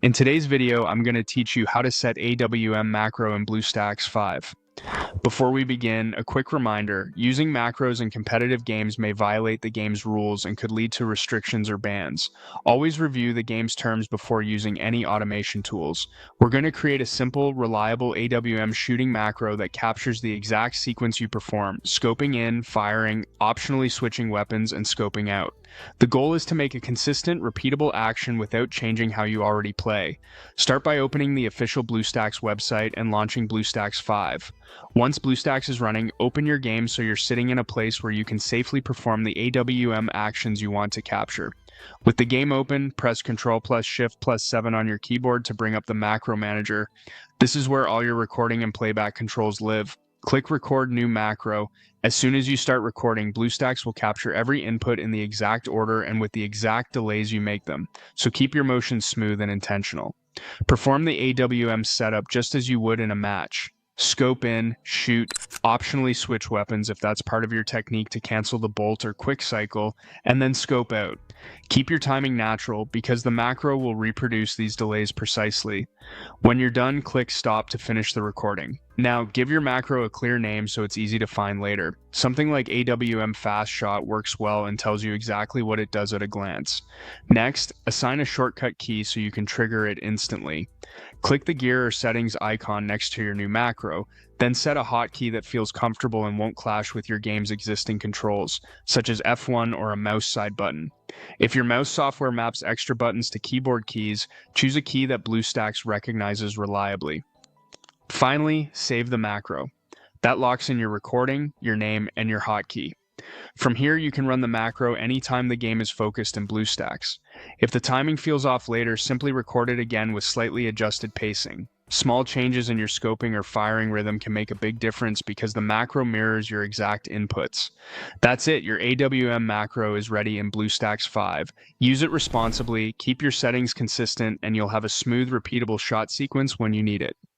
In today's video, I'm going to teach you how to set AWM macro in Bluestacks 5. Before we begin, a quick reminder, using macros in competitive games may violate the game's rules and could lead to restrictions or bans. Always review the game's terms before using any automation tools. We're going to create a simple, reliable AWM shooting macro that captures the exact sequence you perform, scoping in, firing, optionally switching weapons, and scoping out. The goal is to make a consistent, repeatable action without changing how you already play. Start by opening the official Bluestacks website and launching Bluestacks 5. Once Bluestacks is running, open your game so you're sitting in a place where you can safely perform the AWM actions you want to capture. With the game open, press Ctrl plus Shift plus 7 on your keyboard to bring up the macro manager. This is where all your recording and playback controls live. Click Record New Macro. As soon as you start recording, Bluestacks will capture every input in the exact order and with the exact delays you make them, so keep your motions smooth and intentional. Perform the AWM setup just as you would in a match. Scope in, shoot, optionally switch weapons if that's part of your technique to cancel the bolt or quick cycle, and then scope out. Keep your timing natural because the macro will reproduce these delays precisely. When you're done, click stop to finish the recording. Now, give your macro a clear name so it's easy to find later. Something like AWM Fast Shot works well and tells you exactly what it does at a glance. Next, assign a shortcut key so you can trigger it instantly. Click the gear or settings icon next to your new macro, then set a hotkey that feels comfortable and won't clash with your game's existing controls, such as F1 or a mouse side button. If your mouse software maps extra buttons to keyboard keys, choose a key that Bluestacks recognizes reliably. Finally, save the macro. That locks in your recording, your name, and your hotkey. From here, you can run the macro anytime the game is focused in Bluestacks. If the timing feels off later, simply record it again with slightly adjusted pacing. Small changes in your scoping or firing rhythm can make a big difference because the macro mirrors your exact inputs. That's it, your AWM macro is ready in Bluestacks 5. Use it responsibly, keep your settings consistent, and you'll have a smooth, repeatable shot sequence when you need it.